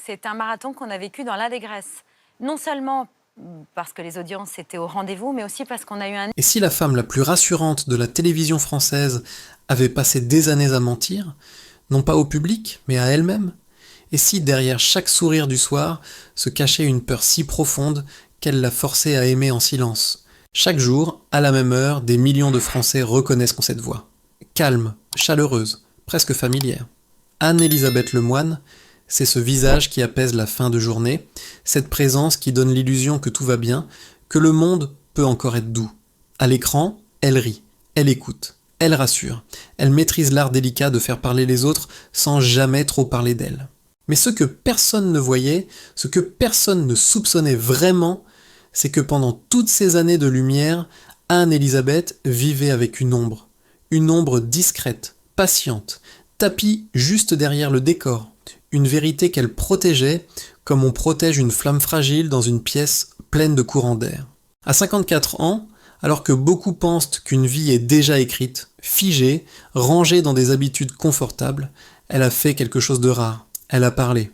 C'est un marathon qu'on a vécu dans l'allégresse. Non seulement parce que les audiences étaient au rendez-vous, mais aussi parce qu'on a eu un... Et si la femme la plus rassurante de la télévision française avait passé des années à mentir, non pas au public, mais à elle-même? Et si derrière chaque sourire du soir se cachait une peur si profonde qu'elle l'a forçait à aimer en silence? Chaque jour, à la même heure, des millions de Français reconnaissent cette voix. Calme, chaleureuse, presque familière. Anne-Élisabeth Lemoine, c'est ce visage qui apaise la fin de journée, cette présence qui donne l'illusion que tout va bien, que le monde peut encore être doux. À l'écran, elle rit, elle écoute, elle rassure, elle maîtrise l'art délicat de faire parler les autres sans jamais trop parler d'elle. Mais ce que personne ne voyait, ce que personne ne soupçonnait vraiment, c'est que pendant toutes ces années de lumière, Anne-Élisabeth vivait avec une ombre discrète, patiente, tapie juste derrière le décor, une vérité qu'elle protégeait comme on protège une flamme fragile dans une pièce pleine de courants d'air. À 54 ans, alors que beaucoup pensent qu'une vie est déjà écrite, figée, rangée dans des habitudes confortables, elle a fait quelque chose de rare. Elle a parlé.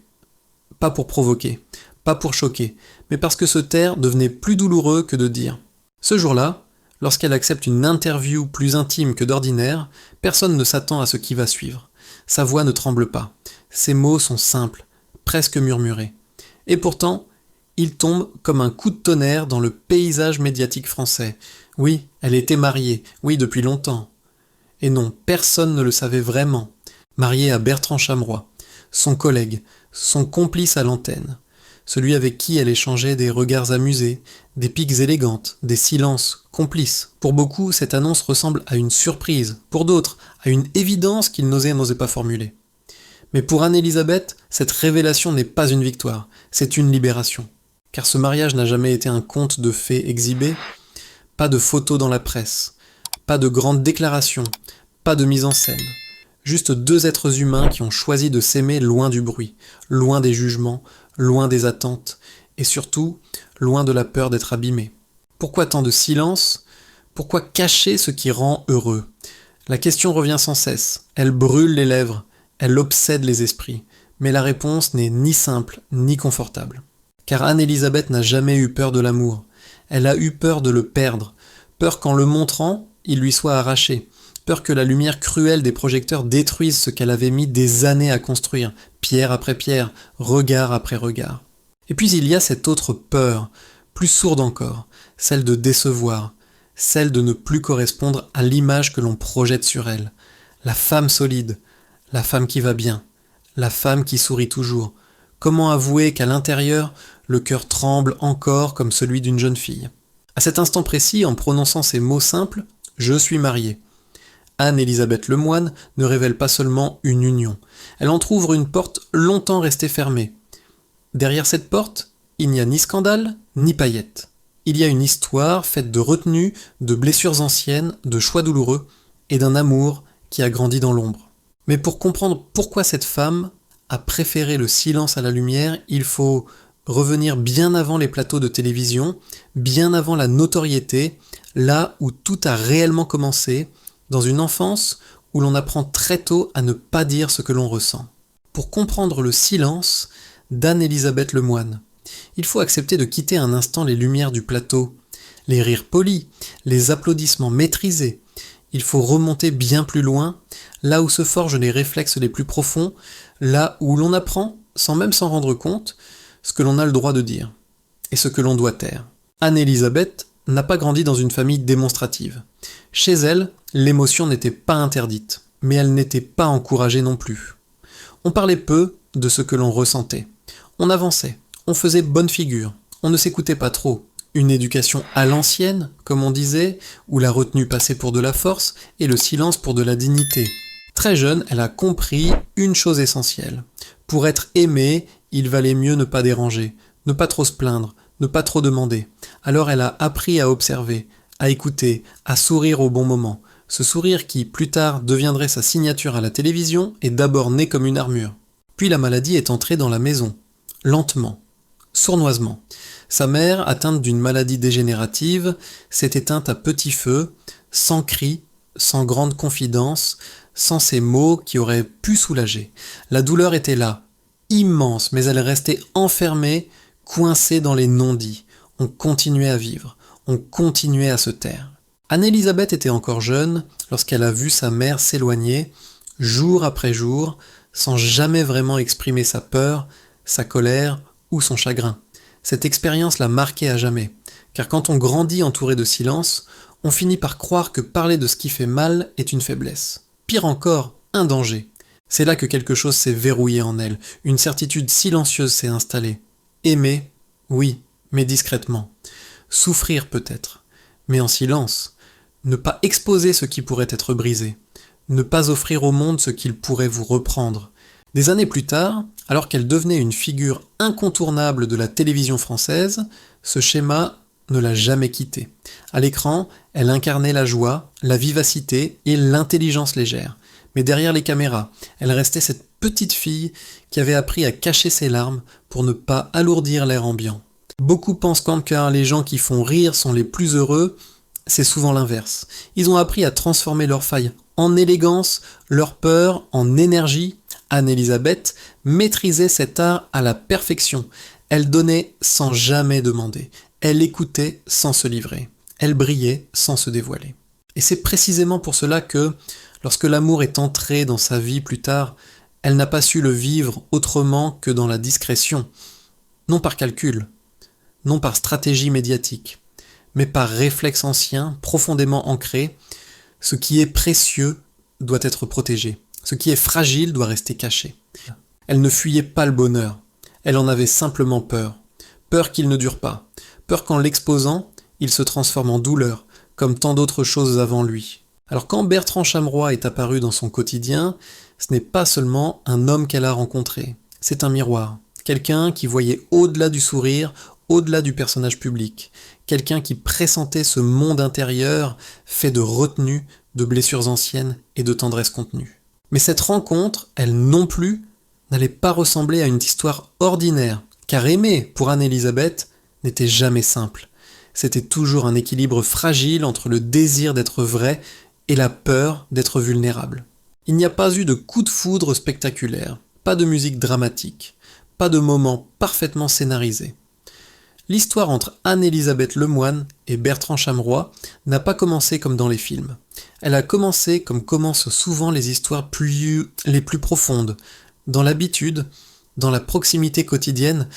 Pas pour provoquer, pas pour choquer, mais parce que se taire devenait plus douloureux que de dire. Ce jour-là, lorsqu'elle accepte une interview plus intime que d'ordinaire, personne ne s'attend à ce qui va suivre. Sa voix ne tremble pas. Ses mots sont simples, presque murmurés. Et pourtant, ils tombent comme un coup de tonnerre dans le paysage médiatique français. Oui, elle était mariée, oui, depuis longtemps. Et non, personne ne le savait vraiment. Mariée à Bertrand Chameroy, son collègue, son complice à l'antenne, celui avec qui elle échangeait des regards amusés, des piques élégantes, des silences complices. Pour beaucoup, cette annonce ressemble à une surprise, pour d'autres, à une évidence qu'ils n'osaient pas formuler. Mais pour Anne-Élisabeth, cette révélation n'est pas une victoire, c'est une libération. Car ce mariage n'a jamais été un conte de fées exhibé, pas de photos dans la presse, pas de grandes déclarations, pas de mise en scène. Juste deux êtres humains qui ont choisi de s'aimer loin du bruit, loin des jugements, loin des attentes, et surtout, loin de la peur d'être abîmés. Pourquoi tant de silence? Pourquoi cacher ce qui rend heureux? La question revient sans cesse, elle brûle les lèvres, elle obsède les esprits, mais la réponse n'est ni simple ni confortable. Car Anne-Élisabeth n'a jamais eu peur de l'amour, elle a eu peur de le perdre, peur qu'en le montrant, il lui soit arraché, peur que la lumière cruelle des projecteurs détruise ce qu'elle avait mis des années à construire, pierre après pierre, regard après regard. Et puis il y a cette autre peur, plus sourde encore, celle de décevoir, celle de ne plus correspondre à l'image que l'on projette sur elle. La femme solide, la femme qui va bien, la femme qui sourit toujours. Comment avouer qu'à l'intérieur, le cœur tremble encore comme celui d'une jeune fille? À cet instant précis, en prononçant ces mots simples, « Je suis mariée », Anne-Élisabeth Lemoine ne révèle pas seulement une union, elle entr'ouvre une porte longtemps restée fermée. Derrière cette porte, il n'y a ni scandale, ni paillettes. Il y a une histoire faite de retenue, de blessures anciennes, de choix douloureux, et d'un amour qui a grandi dans l'ombre. Mais pour comprendre pourquoi cette femme a préféré le silence à la lumière, il faut revenir bien avant les plateaux de télévision, bien avant la notoriété, là où tout a réellement commencé, dans une enfance où l'on apprend très tôt à ne pas dire ce que l'on ressent. Pour comprendre le silence d'Anne-Élisabeth Lemoine, il faut accepter de quitter un instant les lumières du plateau, les rires polis, les applaudissements maîtrisés. Il faut remonter bien plus loin, là où se forgent les réflexes les plus profonds, là où l'on apprend, sans même s'en rendre compte, ce que l'on a le droit de dire, et ce que l'on doit taire. Anne-Élisabeth n'a pas grandi dans une famille démonstrative. Chez elle, l'émotion n'était pas interdite, mais elle n'était pas encouragée non plus. On parlait peu de ce que l'on ressentait. On avançait, on faisait bonne figure, on ne s'écoutait pas trop. Une éducation à l'ancienne, comme on disait, où la retenue passait pour de la force et le silence pour de la dignité. Très jeune, elle a compris une chose essentielle. Pour être aimée, il valait mieux ne pas déranger, ne pas trop se plaindre, ne pas trop demander. Alors elle a appris à observer, à écouter, à sourire au bon moment. Ce sourire qui, plus tard, deviendrait sa signature à la télévision est d'abord né comme une armure. Puis la maladie est entrée dans la maison, lentement, sournoisement. Sa mère, atteinte d'une maladie dégénérative, s'est éteinte à petit feu, sans cri, sans grande confidence, sans ces mots qui auraient pu soulager. La douleur était là, immense, mais elle restait enfermée, coincée dans les non-dits. On continuait à vivre, on continuait à se taire. Anne-Élisabeth était encore jeune lorsqu'elle a vu sa mère s'éloigner, jour après jour, sans jamais vraiment exprimer sa peur, sa colère ou son chagrin. Cette expérience l'a marquée à jamais, car quand on grandit entouré de silence, on finit par croire que parler de ce qui fait mal est une faiblesse. Pire encore, un danger. C'est là que quelque chose s'est verrouillé en elle, une certitude silencieuse s'est installée. Aimer, oui, mais discrètement. Souffrir peut-être, mais en silence. Ne pas exposer ce qui pourrait être brisé. Ne pas offrir au monde ce qu'il pourrait vous reprendre. Des années plus tard, alors qu'elle devenait une figure incontournable de la télévision française, ce schéma ne l'a jamais quittée. À l'écran, elle incarnait la joie, la vivacité et l'intelligence légère. Mais derrière les caméras, elle restait cette petite fille qui avait appris à cacher ses larmes pour ne pas alourdir l'air ambiant. Beaucoup pensent qu'en les gens qui font rire sont les plus heureux, c'est souvent l'inverse. Ils ont appris à transformer leurs failles en élégance, leur peur en énergie. Anne-Élisabeth maîtrisait cet art à la perfection. Elle donnait sans jamais demander. Elle écoutait sans se livrer. Elle brillait sans se dévoiler. Et c'est précisément pour cela que, lorsque l'amour est entré dans sa vie plus tard, elle n'a pas su le vivre autrement que dans la discrétion. Non par calcul, non par stratégie médiatique, mais par réflexe ancien, profondément ancré. Ce qui est précieux doit être protégé. Ce qui est fragile doit rester caché. Elle ne fuyait pas le bonheur. Elle en avait simplement peur. Peur qu'il ne dure pas. Peur qu'en l'exposant, il se transforme en douleur, comme tant d'autres choses avant lui. Alors quand Bertrand Chameroy est apparu dans son quotidien, ce n'est pas seulement un homme qu'elle a rencontré. C'est un miroir. Quelqu'un qui voyait au-delà du sourire, au-delà du personnage public. Quelqu'un qui pressentait ce monde intérieur fait de retenue, de blessures anciennes et de tendresse contenue. Mais cette rencontre, elle non plus, n'allait pas ressembler à une histoire ordinaire, car aimer pour Anne-Élisabeth n'était jamais simple. C'était toujours un équilibre fragile entre le désir d'être vrai et la peur d'être vulnérable. Il n'y a pas eu de coup de foudre spectaculaire, pas de musique dramatique, pas de moment parfaitement scénarisé. L'histoire entre Anne-Élisabeth Lemoine et Bertrand Chameroy n'a pas commencé comme dans les films. Elle a commencé comme commencent souvent les histoires les plus profondes, dans l'habitude, dans la proximité quotidienne,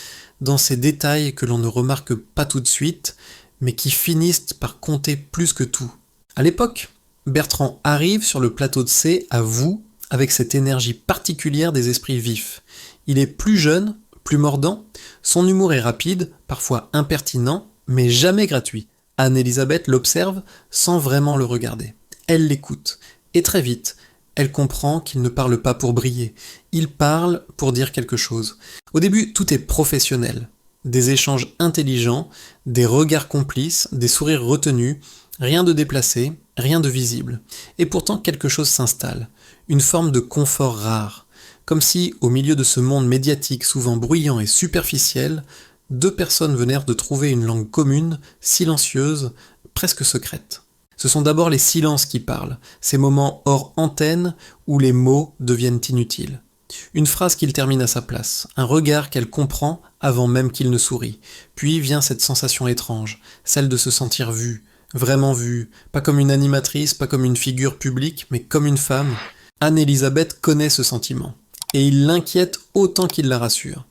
dans ces détails que l'on ne remarque pas tout de suite, mais qui finissent par compter plus que tout. À l'époque, Bertrand arrive sur le plateau de C à Vous avec cette énergie particulière des esprits vifs. Il est plus jeune, plus mordant, son humour est rapide, parfois impertinent, mais jamais gratuit. Anne-Élisabeth l'observe sans vraiment le regarder. Elle l'écoute, et très vite, elle comprend qu'il ne parle pas pour briller, il parle pour dire quelque chose. Au début, tout est professionnel. Des échanges intelligents, des regards complices, des sourires retenus, rien de déplacé, rien de visible. Et pourtant quelque chose s'installe, une forme de confort rare. Comme si, au milieu de ce monde médiatique souvent bruyant et superficiel, deux personnes venaient de trouver une langue commune, silencieuse, presque secrète. Ce sont d'abord les silences qui parlent, ces moments hors antenne où les mots deviennent inutiles. Une phrase qu'il termine à sa place, un regard qu'elle comprend avant même qu'il ne sourit. Puis vient cette sensation étrange, celle de se sentir vue, vraiment vue, pas comme une animatrice, pas comme une figure publique, mais comme une femme. Anne-Élisabeth connaît ce sentiment. Et il l'inquiète autant qu'il la rassure,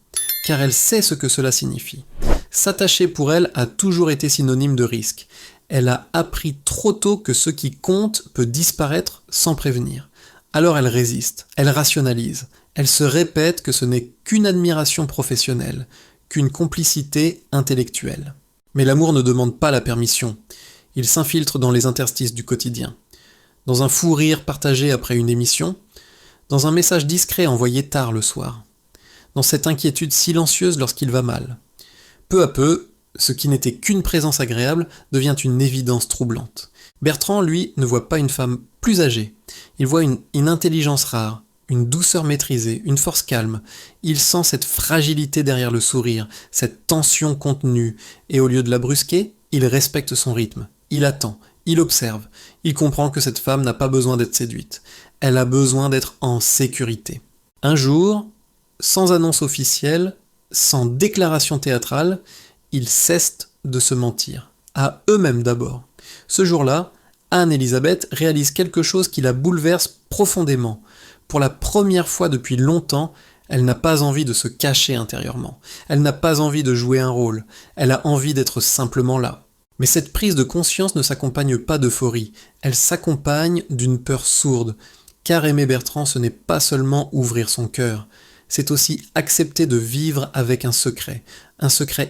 car elle sait ce que cela signifie. S'attacher pour elle a toujours été synonyme de risque. Elle a appris trop tôt que ce qui compte peut disparaître sans prévenir. Alors elle résiste, elle rationalise, elle se répète que ce n'est qu'une admiration professionnelle, qu'une complicité intellectuelle. Mais l'amour ne demande pas la permission, il s'infiltre dans les interstices du quotidien. Dans un fou rire partagé après une émission, dans un message discret envoyé tard le soir, dans cette inquiétude silencieuse lorsqu'il va mal. Peu à peu, ce qui n'était qu'une présence agréable devient une évidence troublante. Bertrand, lui, ne voit pas une femme plus âgée. Il voit une intelligence rare, une douceur maîtrisée, une force calme. Il sent cette fragilité derrière le sourire, cette tension contenue, et au lieu de la brusquer, il respecte son rythme. Il attend, il observe, il comprend que cette femme n'a pas besoin d'être séduite. Elle a besoin d'être en sécurité. Un jour, sans annonce officielle, sans déclaration théâtrale, ils cessent de se mentir. À eux-mêmes d'abord. Ce jour-là, Anne-Elisabeth réalise quelque chose qui la bouleverse profondément. Pour la première fois depuis longtemps, elle n'a pas envie de se cacher intérieurement. Elle n'a pas envie de jouer un rôle. Elle a envie d'être simplement là. Mais cette prise de conscience ne s'accompagne pas d'euphorie. Elle s'accompagne d'une peur sourde. Car aimer Bertrand, ce n'est pas seulement ouvrir son cœur. C'est aussi accepter de vivre avec un secret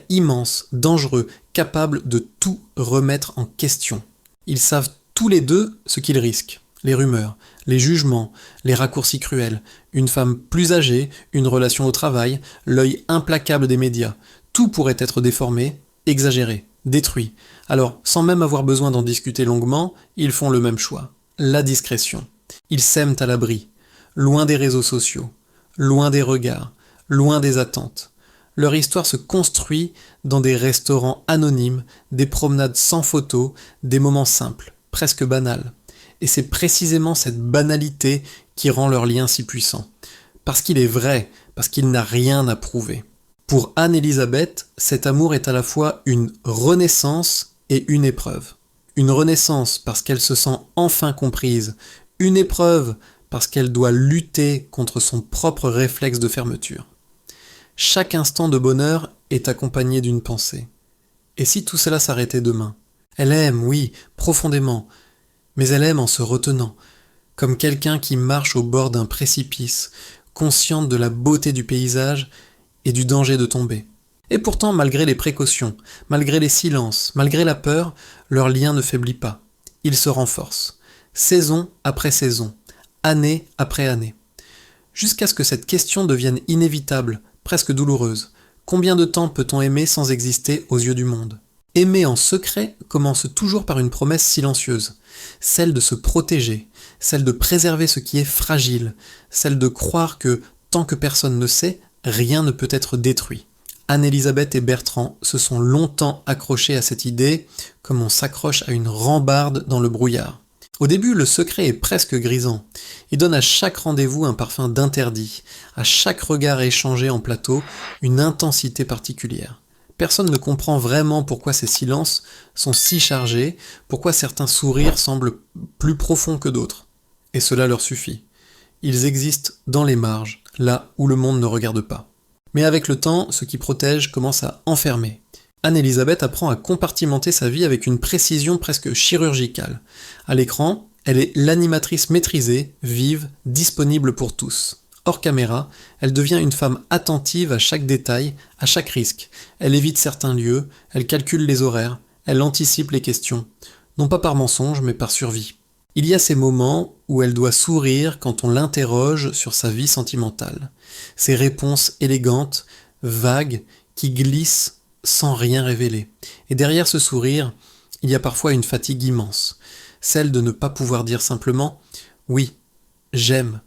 immense, dangereux, capable de tout remettre en question. Ils savent tous les deux ce qu'ils risquent. Les rumeurs, les jugements, les raccourcis cruels, une femme plus âgée, une relation au travail, l'œil implacable des médias. Tout pourrait être déformé, exagéré, détruit. Alors, sans même avoir besoin d'en discuter longuement, ils font le même choix. La discrétion. Ils s'aiment à l'abri, loin des réseaux sociaux, loin des regards, loin des attentes. Leur histoire se construit dans des restaurants anonymes, des promenades sans photos, des moments simples, presque banals. Et c'est précisément cette banalité qui rend leur lien si puissant. Parce qu'il est vrai, parce qu'il n'a rien à prouver. Pour Anne-Elisabeth, cet amour est à la fois une renaissance et une épreuve. Une renaissance parce qu'elle se sent enfin comprise, une épreuve parce qu'elle doit lutter contre son propre réflexe de fermeture. Chaque instant de bonheur est accompagné d'une pensée. Et si tout cela s'arrêtait demain ? Elle aime, oui, profondément, mais elle aime en se retenant, comme quelqu'un qui marche au bord d'un précipice, consciente de la beauté du paysage et du danger de tomber. Et pourtant, malgré les précautions, malgré les silences, malgré la peur, leur lien ne faiblit pas. Il se renforce, saison après saison, année après année. Jusqu'à ce que cette question devienne inévitable, presque douloureuse. Combien de temps peut-on aimer sans exister aux yeux du monde ? Aimer en secret commence toujours par une promesse silencieuse, celle de se protéger, celle de préserver ce qui est fragile, celle de croire que, tant que personne ne sait, rien ne peut être détruit. Anne-Elisabeth et Bertrand se sont longtemps accrochés à cette idée, comme on s'accroche à une rambarde dans le brouillard. Au début, le secret est presque grisant. Il donne à chaque rendez-vous un parfum d'interdit, à chaque regard échangé en plateau, une intensité particulière. Personne ne comprend vraiment pourquoi ces silences sont si chargés, pourquoi certains sourires semblent plus profonds que d'autres. Et cela leur suffit. Ils existent dans les marges, là où le monde ne regarde pas. Mais avec le temps, ce qui protège commence à enfermer. Anne-Elisabeth apprend à compartimenter sa vie avec une précision presque chirurgicale. À l'écran, elle est l'animatrice maîtrisée, vive, disponible pour tous. Hors caméra, elle devient une femme attentive à chaque détail, à chaque risque. Elle évite certains lieux, elle calcule les horaires, elle anticipe les questions. Non pas par mensonge, mais par survie. Il y a ces moments où elle doit sourire quand on l'interroge sur sa vie sentimentale. Ces réponses élégantes, vagues, qui glissent sans rien révéler. Et derrière ce sourire, il y a parfois une fatigue immense, celle de ne pas pouvoir dire simplement « Oui, j'aime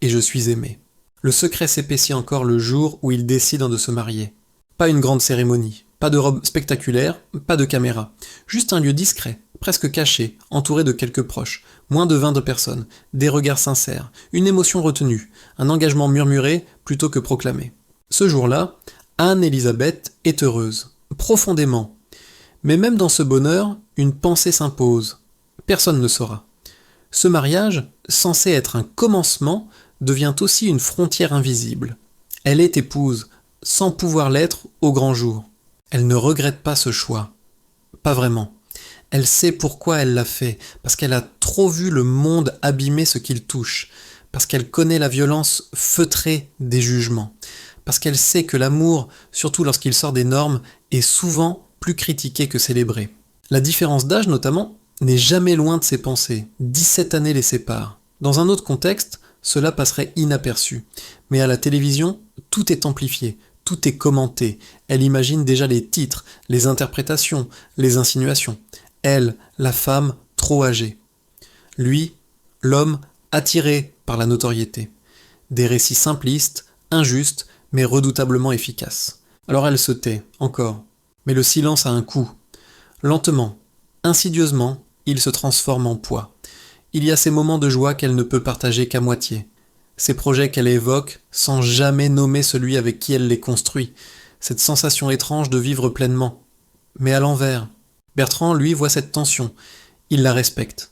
et je suis aimé ». Le secret s'épaissit encore le jour où ils décident de se marier. Pas une grande cérémonie, pas de robe spectaculaire, pas de caméra. Juste un lieu discret, presque caché, entouré de quelques proches, moins de 20 personnes, des regards sincères, une émotion retenue, un engagement murmuré plutôt que proclamé. Ce jour-là, Anne-Elisabeth est heureuse, profondément. Mais même dans ce bonheur, une pensée s'impose. Personne ne saura. Ce mariage, censé être un commencement, devient aussi une frontière invisible. Elle est épouse, sans pouvoir l'être au grand jour. Elle ne regrette pas ce choix. Pas vraiment. Elle sait pourquoi elle l'a fait, parce qu'elle a trop vu le monde abîmer ce qu'il touche, parce qu'elle connaît la violence feutrée des jugements, parce qu'elle sait que l'amour, surtout lorsqu'il sort des normes, est souvent plus critiqué que célébré. La différence d'âge, notamment, n'est jamais loin de ses pensées. 17 années les séparent. Dans un autre contexte, cela passerait inaperçu. Mais à la télévision, tout est amplifié, tout est commenté. Elle imagine déjà les titres, les interprétations, les insinuations. Elle, la femme, trop âgée. Lui, l'homme, attiré par la notoriété. Des récits simplistes, injustes, mais redoutablement efficaces. Alors elle se tait, encore. Mais le silence a un coût. Lentement, insidieusement, il se transforme en poids. Il y a ces moments de joie qu'elle ne peut partager qu'à moitié. ces projets qu'elle évoque sans jamais nommer celui avec qui elle les construit, cette sensation étrange de vivre pleinement. Mais à l'envers. Bertrand, lui, voit cette tension. Il la respecte.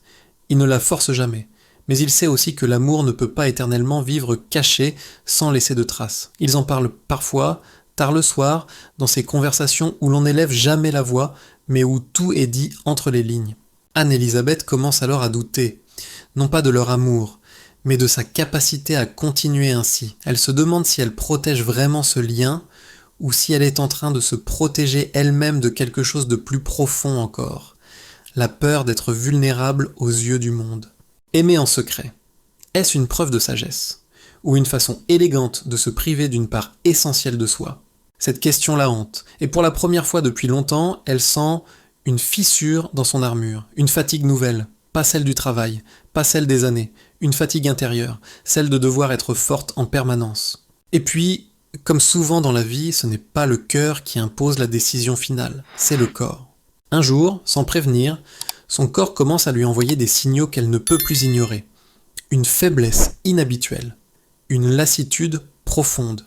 Il ne la force jamais. Mais il sait aussi que l'amour ne peut pas éternellement vivre caché sans laisser de traces. Ils en parlent parfois, tard le soir, dans ces conversations où l'on n'élève jamais la voix, mais où tout est dit entre les lignes. Anne-Elisabeth commence alors à douter, non pas de leur amour, mais de sa capacité à continuer ainsi. Elle se demande si elle protège vraiment ce lien, ou si elle est en train de se protéger elle-même de quelque chose de plus profond encore, la peur d'être vulnérable aux yeux du monde. Aimer en secret, est-ce une preuve de sagesse, ou une façon élégante de se priver d'une part essentielle de soi? Cette question la hante, et pour la première fois depuis longtemps, elle sent une fissure dans son armure, une fatigue nouvelle, pas celle du travail, pas celle des années, une fatigue intérieure, celle de devoir être forte en permanence. Et puis, comme souvent dans la vie, ce n'est pas le cœur qui impose la décision finale, c'est le corps. Un jour, sans prévenir, son corps commence à lui envoyer des signaux qu'elle ne peut plus ignorer. Une faiblesse inhabituelle, une lassitude profonde,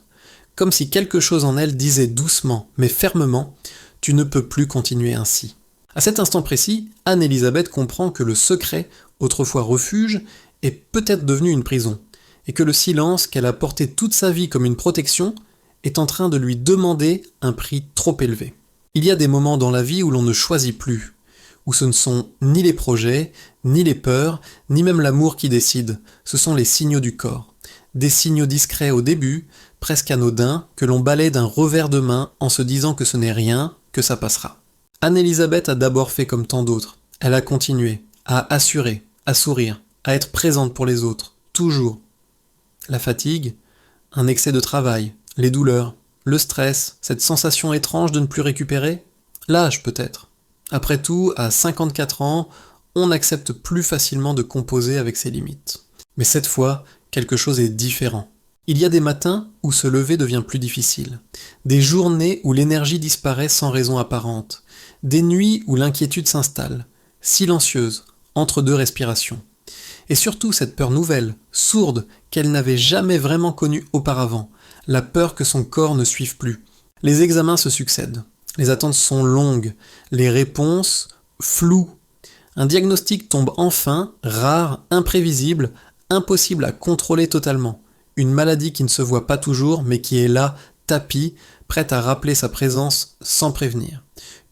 comme si quelque chose en elle disait doucement, mais fermement, « Tu ne peux plus continuer ainsi ». À cet instant précis, Anne-Elisabeth comprend que le secret, autrefois refuge, est peut-être devenu une prison, et que le silence qu'elle a porté toute sa vie comme une protection est en train de lui demander un prix trop élevé. Il y a des moments dans la vie où l'on ne choisit plus, où ce ne sont ni les projets, ni les peurs, ni même l'amour qui décident, ce sont les signaux du corps. Des signaux discrets au début, presque anodins, que l'on balaie d'un revers de main en se disant que ce n'est rien, que ça passera. Anne-Elisabeth a d'abord fait comme tant d'autres. Elle a continué, à assurer, à sourire, à être présente pour les autres, toujours. La fatigue, un excès de travail, les douleurs, le stress, cette sensation étrange de ne plus récupérer, l'âge peut-être. Après tout, à 54 ans, on accepte plus facilement de composer avec ses limites. Mais cette fois, quelque chose est différent. Il y a des matins où se lever devient plus difficile, des journées où l'énergie disparaît sans raison apparente, des nuits où l'inquiétude s'installe, silencieuse, entre deux respirations. Et surtout cette peur nouvelle, sourde, qu'elle n'avait jamais vraiment connue auparavant, la peur que son corps ne suive plus. Les examens se succèdent, les attentes sont longues, les réponses floues. Un diagnostic tombe enfin, rare, imprévisible, impossible à contrôler totalement. Une maladie qui ne se voit pas toujours, mais qui est là, tapie, prête à rappeler sa présence sans prévenir.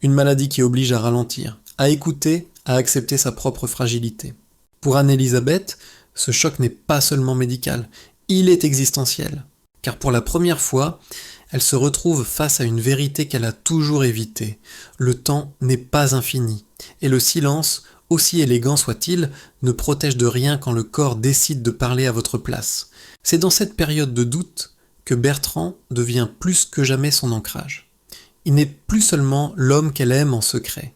Une maladie qui oblige à ralentir, à écouter, à accepter sa propre fragilité. Pour Anne-Elisabeth, ce choc n'est pas seulement médical, il est existentiel. Car pour la première fois, elle se retrouve face à une vérité qu'elle a toujours évitée. Le temps n'est pas infini, et le silence, aussi élégant soit-il, ne protège de rien quand le corps décide de parler à votre place. C'est dans cette période de doute que Bertrand devient plus que jamais son ancrage. Il n'est plus seulement l'homme qu'elle aime en secret.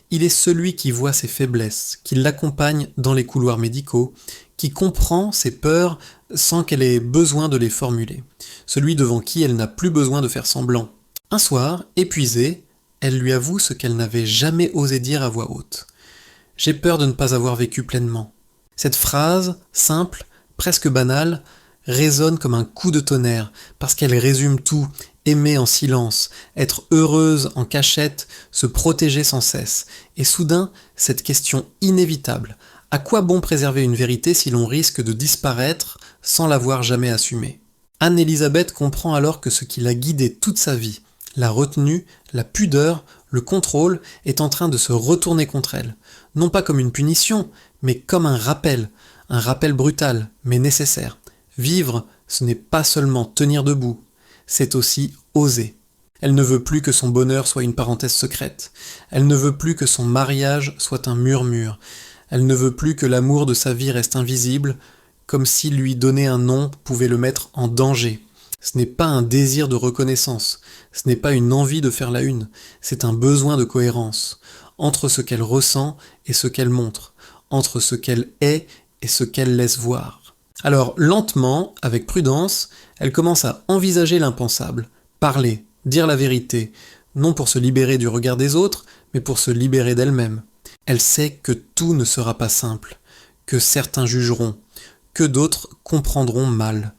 Il est celui qui voit ses faiblesses, qui l'accompagne dans les couloirs médicaux, qui comprend ses peurs sans qu'elle ait besoin de les formuler. Celui devant qui elle n'a plus besoin de faire semblant. Un soir, épuisée, elle lui avoue ce qu'elle n'avait jamais osé dire à voix haute. « J'ai peur de ne pas avoir vécu pleinement. » Cette phrase, simple, presque banale, résonne comme un coup de tonnerre, parce qu'elle résume tout, aimer en silence, être heureuse en cachette, se protéger sans cesse. Et soudain, cette question inévitable, à quoi bon préserver une vérité si l'on risque de disparaître sans l'avoir jamais assumée? Anne-Elisabeth comprend alors que ce qui l'a guidée toute sa vie, la retenue, la pudeur, le contrôle, est en train de se retourner contre elle. Non pas comme une punition, mais comme un rappel brutal, mais nécessaire. Vivre, ce n'est pas seulement tenir debout, c'est aussi oser. Elle ne veut plus que son bonheur soit une parenthèse secrète. Elle ne veut plus que son mariage soit un murmure. Elle ne veut plus que l'amour de sa vie reste invisible, comme si lui donner un nom pouvait le mettre en danger. Ce n'est pas un désir de reconnaissance, ce n'est pas une envie de faire la une, c'est un besoin de cohérence, entre ce qu'elle ressent et ce qu'elle montre, entre ce qu'elle est et ce qu'elle laisse voir. Alors, lentement, avec prudence, elle commence à envisager l'impensable, parler, dire la vérité, non pour se libérer du regard des autres, mais pour se libérer d'elle-même. Elle sait que tout ne sera pas simple, que certains jugeront, que d'autres comprendront mal.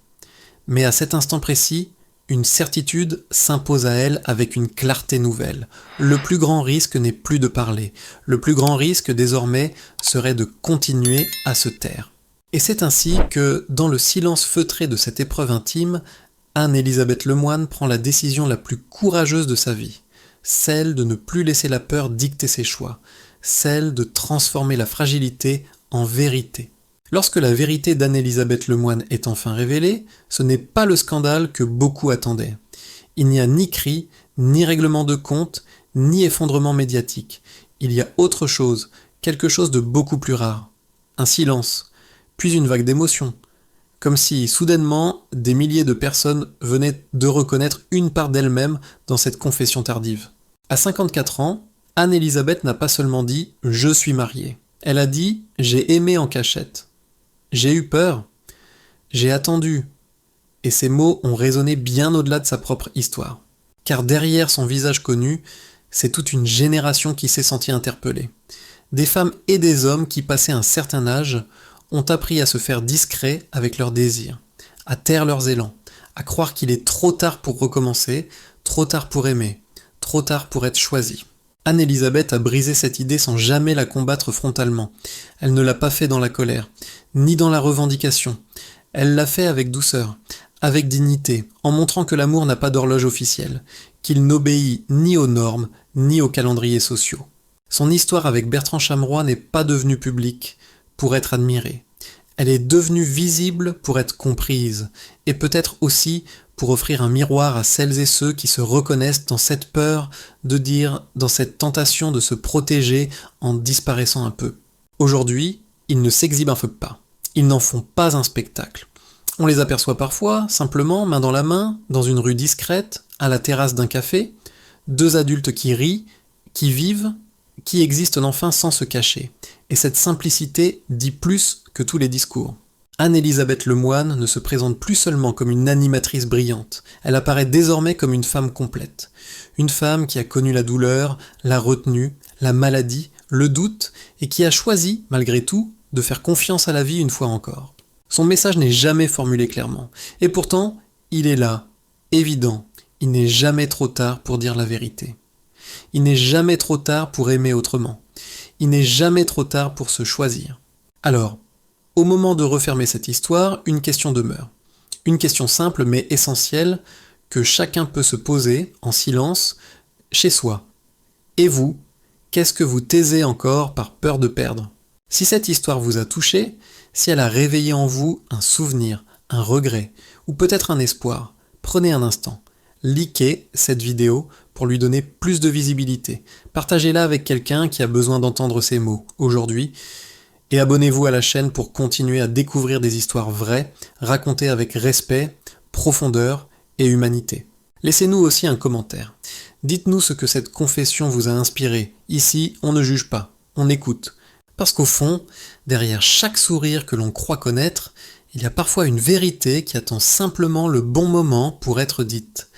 Mais à cet instant précis, une certitude s'impose à elle avec une clarté nouvelle. Le plus grand risque n'est plus de parler. Le plus grand risque désormais serait de continuer à se taire. Et c'est ainsi que, dans le silence feutré de cette épreuve intime, Anne-Élisabeth Lemoine prend la décision la plus courageuse de sa vie, celle de ne plus laisser la peur dicter ses choix, celle de transformer la fragilité en vérité. Lorsque la vérité d'Anne-Élisabeth Lemoine est enfin révélée, ce n'est pas le scandale que beaucoup attendaient. Il n'y a ni cri, ni règlement de compte, ni effondrement médiatique. Il y a autre chose, quelque chose de beaucoup plus rare. Un silence, puis une vague d'émotion. Comme si, soudainement, des milliers de personnes venaient de reconnaître une part d'elles-mêmes dans cette confession tardive. À 54 ans, Anne-Élisabeth n'a pas seulement dit « je suis mariée ». Elle a dit « j'ai aimé en cachette ». J'ai eu peur, j'ai attendu, et ces mots ont résonné bien au-delà de sa propre histoire. Car derrière son visage connu, c'est toute une génération qui s'est sentie interpellée. Des femmes et des hommes qui, passé un certain âge, ont appris à se faire discrets avec leurs désirs, à taire leurs élans, à croire qu'il est trop tard pour recommencer, trop tard pour aimer, trop tard pour être choisi. Anne-Élisabeth a brisé cette idée sans jamais la combattre frontalement. Elle ne l'a pas fait dans la colère, ni dans la revendication. Elle l'a fait avec douceur, avec dignité, en montrant que l'amour n'a pas d'horloge officielle, qu'il n'obéit ni aux normes, ni aux calendriers sociaux. Son histoire avec Bertrand Chameroy n'est pas devenue publique pour être admirée. Elle est devenue visible pour être comprise, et peut-être aussi pour offrir un miroir à celles et ceux qui se reconnaissent dans cette peur de dire, dans cette tentation de se protéger en disparaissant un peu. Aujourd'hui, ils ne s'exhibent pas. Ils n'en font pas un spectacle. On les aperçoit parfois, simplement, main dans la main, dans une rue discrète, à la terrasse d'un café, deux adultes qui rient, qui vivent, qui existent enfin sans se cacher. Et cette simplicité dit plus que tous les discours. Anne-Élisabeth Lemoine ne se présente plus seulement comme une animatrice brillante, elle apparaît désormais comme une femme complète. Une femme qui a connu la douleur, la retenue, la maladie, le doute, et qui a choisi, malgré tout, de faire confiance à la vie une fois encore. Son message n'est jamais formulé clairement, et pourtant, il est là, évident, il n'est jamais trop tard pour dire la vérité. Il n'est jamais trop tard pour aimer autrement. Il n'est jamais trop tard pour se choisir. Alors, au moment de refermer cette histoire, une question demeure. Une question simple mais essentielle que chacun peut se poser, en silence, chez soi. Et vous, qu'est-ce que vous taisez encore par peur de perdre ? Si cette histoire vous a touché, si elle a réveillé en vous un souvenir, un regret, ou peut-être un espoir, prenez un instant. Likez cette vidéo pour lui donner plus de visibilité. Partagez-la avec quelqu'un qui a besoin d'entendre ces mots aujourd'hui. Et abonnez-vous à la chaîne pour continuer à découvrir des histoires vraies, racontées avec respect, profondeur et humanité. Laissez-nous aussi un commentaire. Dites-nous ce que cette confession vous a inspiré. Ici, on ne juge pas, on écoute. Parce qu'au fond, derrière chaque sourire que l'on croit connaître, il y a parfois une vérité qui attend simplement le bon moment pour être dite.